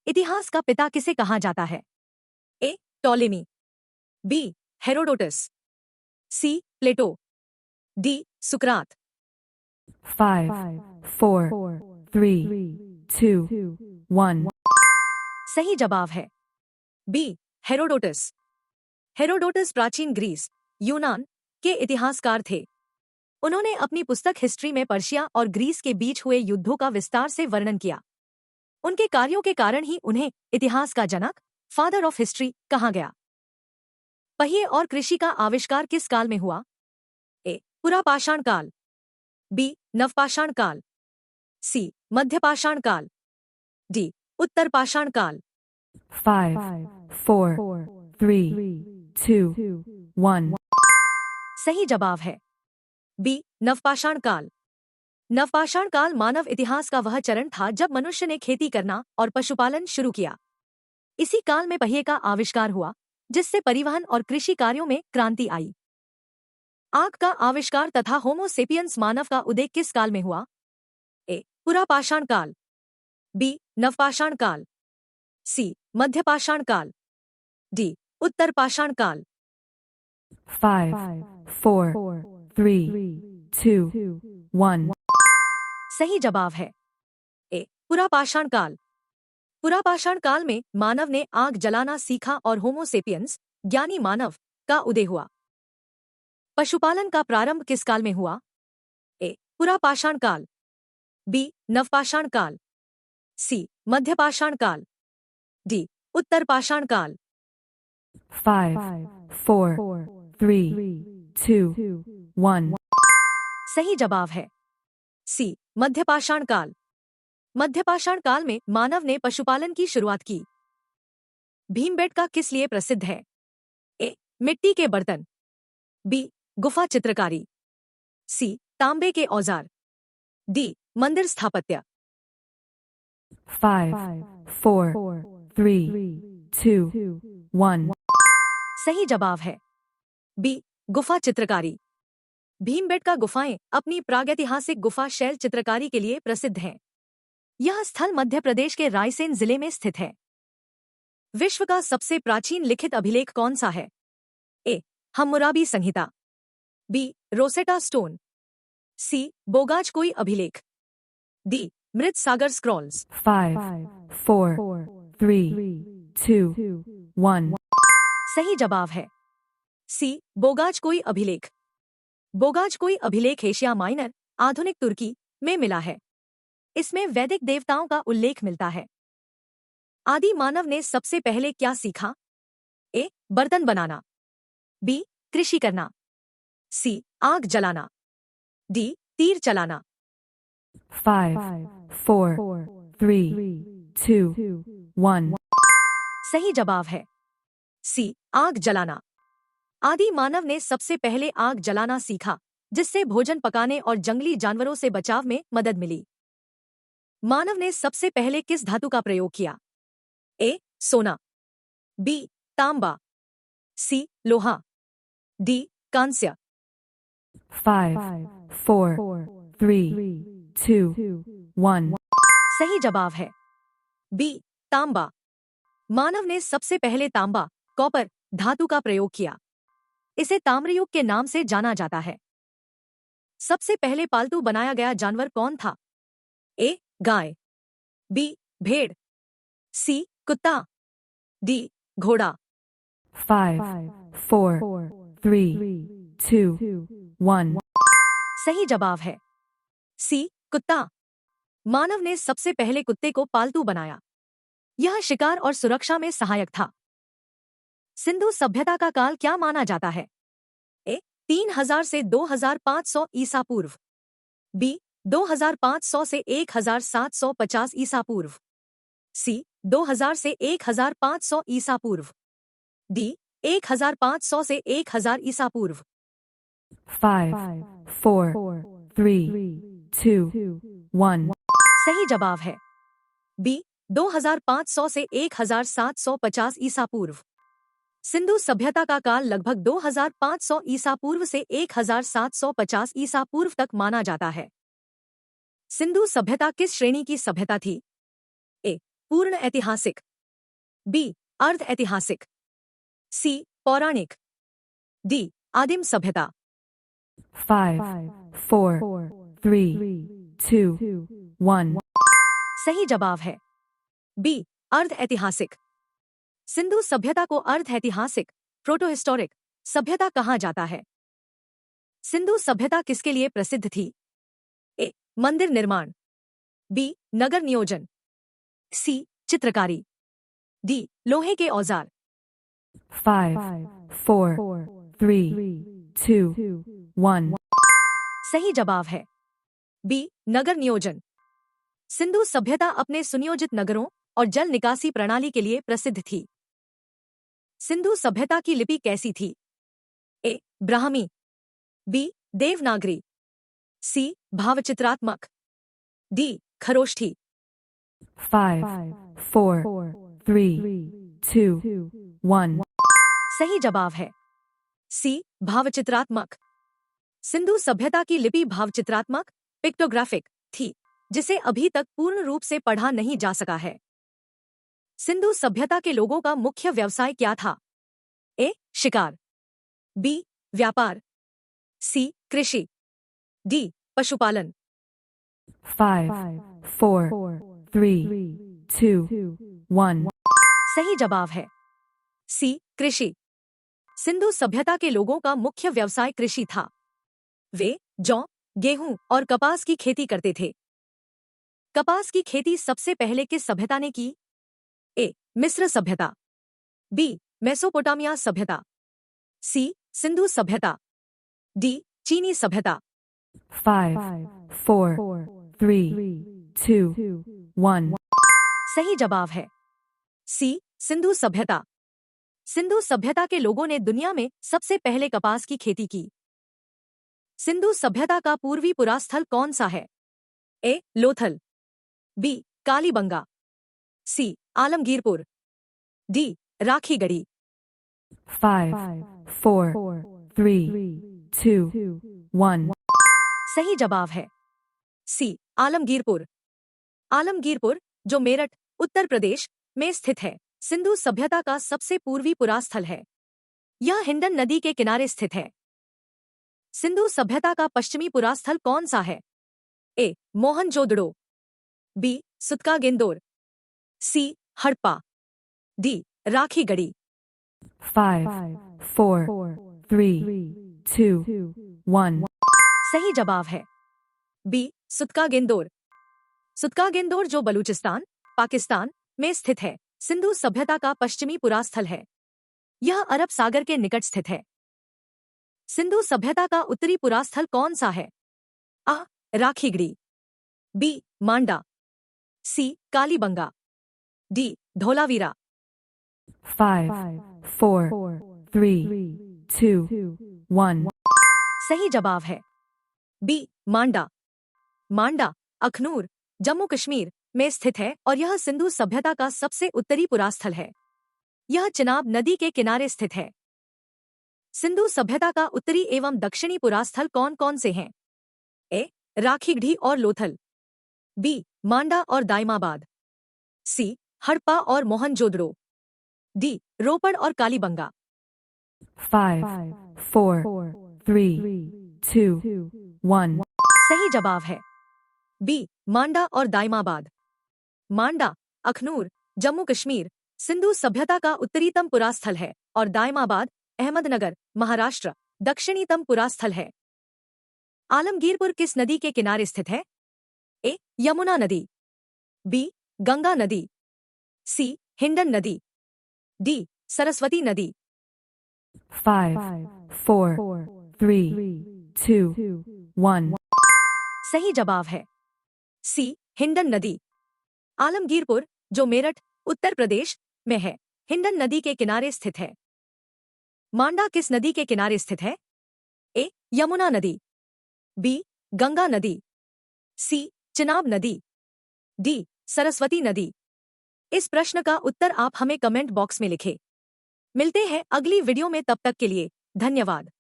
इतिहास का पिता किसे कहा जाता है? A. Ptolemy, B. Herodotus, C. Plato, D. सुकरात। 5, 4, 3, 2, 1। सही जवाब है बी. हेरोडोटस। हेरोडोटस प्राचीन ग्रीस, यूनान के इतिहासकार थे। उन्होंने अपनी पुस्तक हिस्ट्री में पर्शिया और ग्रीस के बीच हुए युद्धों का विस्तार से वर्णन किया। उनके कार्यों के कारण ही उन्हें इतिहास का जनक, फादर ऑफ हिस्ट्री कहा गया। पहिए और कृषि का आविष्कार किस काल में हुआ? ए. पुरापाषाण काल, बी. नवपाषाण काल, सी. मध्यपाषाण काल, डी. उत्तर पाषाण काल। 5, 4, 3, 2, 1। सही जवाब है बी. नवपाषाण काल। नवपाषाण काल मानव इतिहास का वह चरण था जब मनुष्य ने खेती करना और पशुपालन शुरू किया। इसी काल में पहिए का आविष्कार हुआ, जिससे परिवहन और कृषि कार्यों में क्रांति आई। आग का आविष्कार तथा होमो सेपियंस मानव का उदय किस काल में हुआ? ए. पुरापाषाण काल, बी. नवपाषाण काल, सी. मध्यपाषाण काल, डी. उत्तर पाषाण काल। 5, 4, 3, 2, 1। सही जवाब है ए. पुरापाषाण काल। पुरापाषाण काल में मानव ने आग जलाना सीखा और होमो सेपियंस ज्ञानी मानव का उदय हुआ। पशुपालन का प्रारंभ किस काल में हुआ? ए. पुरापाषाण काल, बी. नवपाषाण काल, सी. मध्यपाषाण काल, डी. उत्तर पाषाण काल। 5, 4, 3, 2, 1। सही जवाब है सी. मध्यपाषाण काल। मध्यपाषाण काल में मानव ने पशुपालन की शुरुआत की। भीमबेटका किस लिए प्रसिद्ध है? ए. मिट्टी के बर्तन, बी. गुफा चित्रकारी, सी. तांबे के औजार, डी. मंदिर स्थापत्य। 5, 4, 3, 2, 1। सही जवाब है बी. गुफा चित्रकारी। भीमबेटका गुफाएं अपनी प्रागैतिहासिक गुफा शैल चित्रकारी के लिए प्रसिद्ध हैं। यह स्थल मध्य प्रदेश के रायसेन जिले में स्थित है। विश्व का सबसे प्राचीन लिखित अभिलेख कौन सा है? ए. हम्मुराबी संहिता, बी. रोसेटा स्टोन, सी. बोगाजकोई अभिलेख, डी. मृत सागर स्क्रॉल्स। 5, 4, 3, 2, 1। सही जवाब है सी. बोगाजकोई अभिलेख। बोगाजकोई अभिलेख एशिया माइनर, आधुनिक तुर्की में मिला है। इसमें वैदिक देवताओं का उल्लेख मिलता है। आदि मानव ने सबसे पहले क्या सीखा? ए. बर्तन बनाना, बी. कृषि करना, सी. आग जलाना, डी. तीर चलाना। 5, 4, 3, 2, 1। सही जवाब है सी. आग जलाना। आदि मानव ने सबसे पहले आग जलाना सीखा, जिससे भोजन पकाने और जंगली जानवरों से बचाव में मदद मिली। मानव ने सबसे पहले किस धातु का प्रयोग किया? ए. सोना, बी. तांबा, सी. लोहा, डी. कांस्य। 5, 4, 3, 2, 1। सही जवाब है बी. तांबा। मानव ने सबसे पहले तांबा, कॉपर धातु का प्रयोग किया। इसे ताम्रयुग के नाम से जाना जाता है। सबसे पहले पालतू बनाया गया जानवर कौन था? ए. गाय, बी. भेड़, सी. कुत्ता, डी. घोड़ा। 5, 4, 3, 2, 1। सही जवाब है सी. कुत्ता। मानव ने सबसे पहले कुत्ते को पालतू बनाया। यह शिकार और सुरक्षा में सहायक था। सिंधु सभ्यता का काल क्या माना जाता है? ए. 3000 से 2500 ईसा पूर्व, बी. 2500 से 1750 ईसा पूर्व, सी. 2000 से 1500 ईसा पूर्व, डी. 1500 से 1000 ईसा पूर्व। 5, 4, 3, 2, 1। सही जवाब है बी. 2500 से 1750 ईसा पूर्व। सिंधु सभ्यता का काल लगभग 2500 ईसा पूर्व से 1750 ईसा पूर्व तक माना जाता है। सिंधु सभ्यता किस श्रेणी की सभ्यता थी? ए. पूर्ण ऐतिहासिक, बी अर्ध ऐतिहासिक, सी पौराणिक, डी आदिम सभ्यता। 5, 4, 3, 2, 1. सही जवाब है बी अर्ध ऐतिहासिक। सिंधु सभ्यता को अर्ध ऐतिहासिक प्रोटोहिस्टोरिक सभ्यता कहा जाता है। सिंधु सभ्यता किसके लिए प्रसिद्ध थी? ए मंदिर निर्माण, बी नगर नियोजन, सी चित्रकारी, डी लोहे के औजार। 5, 4, 3, 2, 1. सही जवाब है बी नगर नियोजन। सिंधु सभ्यता अपने सुनियोजित नगरों और जल निकासी प्रणाली के लिए प्रसिद्ध थी। सिंधु सभ्यता की लिपि कैसी थी? ए ब्राह्मी, बी देवनागरी, सी भावचित्रात्मक, डी खरोष्ठी। 5, 4, 3, 2, 1. सही जवाब है सी भावचित्रात्मक। सिंधु सभ्यता की लिपि भावचित्रात्मक पिक्टोग्राफिक थी, जिसे अभी तक पूर्ण रूप से पढ़ा नहीं जा सका है। सिंधु सभ्यता के लोगों का मुख्य व्यवसाय क्या था? ए शिकार, बी व्यापार, सी कृषि, डी पशुपालन। 5, 4, 3, 2, 1. सही जवाब है सी कृषि। सिंधु सभ्यता के लोगों का मुख्य व्यवसाय कृषि था। वे जौ, गेहूं और कपास की खेती करते थे। कपास की खेती सबसे पहले किस सभ्यता ने की? ए मिस्र सभ्यता, बी मेसोपोटामिया सभ्यता, सी सिंधु सभ्यता, डी चीनी सभ्यता। 5, 4, 3, 2, 1. सही जवाब है सी सिंधु सभ्यता। सिंधु सभ्यता के लोगों ने दुनिया में सबसे पहले कपास की खेती की। सिंधु सभ्यता का पूर्वी पुरास्थल कौन सा है? ए लोथल, बी कालीबंगा, सी आलमगीरपुर, डी राखीगढ़ी। 5, 4, 3, 2, 1. सही जवाब है सी आलमगीरपुर। आलमगीरपुर, जो मेरठ उत्तर प्रदेश में स्थित है, सिंधु सभ्यता का सबसे पूर्वी पुरास्थल है। यह हिंडन नदी के किनारे स्थित है। सिंधु सभ्यता का पश्चिमी पुरास्थल कौन सा है? ए मोहनजोदड़ो, बी सुत्कागेंदोर, सी हड़प्पा, डी राखीगढ़ी। 5, 4, 3, 2, 1. सही जवाब है बी सुत्कागेंदोर। सुत्कागेंदोर, जो बलूचिस्तान पाकिस्तान में स्थित है, सिंधु सभ्यता का पश्चिमी पुरास्थल है। यह अरब सागर के निकट स्थित है। सिंधु सभ्यता का उत्तरी पुरास्थल कौन सा है? आ राखीगढ़ी, बी मांडा, सी कालीबंगा, डी धोलावीरा। 5, 4, 3, 2, 1. सही जवाब है बी मांडा। मांडा अखनूर, जम्मू कश्मीर में स्थित है और यह सिंधु सभ्यता का सबसे उत्तरी पुरास्थल है। यह चिनाब नदी के किनारे स्थित है। सिंधु सभ्यता का उत्तरी एवं दक्षिणी पुरास्थल कौन कौन से हैं? ए राखीगढ़ी और लोथल, बी मांडा और दाइमाबाद, सी हड़प्पा और मोहनजोदड़ो, डी रोपड़ और कालीबंगा। 5, 4, 3, 2, 1. सही जवाब है बी मांडा और दाइमाबाद। मांडा अखनूर, जम्मू कश्मीर, सिंधु सभ्यता का उत्तरीतम पुरास्थल है और दाइमाबाद अहमदनगर, महाराष्ट्र, दक्षिणीतम पुरास्थल है। आलमगीरपुर किस नदी के किनारे स्थित है? ए यमुना नदी, बी गंगा नदी, सी हिंडन नदी, डी सरस्वती नदी। 5, 4, 3, 2, 1. सही जवाब है सी हिंडन नदी। आलमगीरपुर, जो मेरठ उत्तर प्रदेश में है, हिंडन नदी के किनारे स्थित है। मांडा किस नदी के किनारे स्थित है? ए यमुना नदी, बी गंगा नदी, सी चिनाब नदी, डी सरस्वती नदी। इस प्रश्न का उत्तर आप हमें कमेंट बॉक्स में लिखें। मिलते हैं अगली वीडियो में, तब तक के लिए धन्यवाद।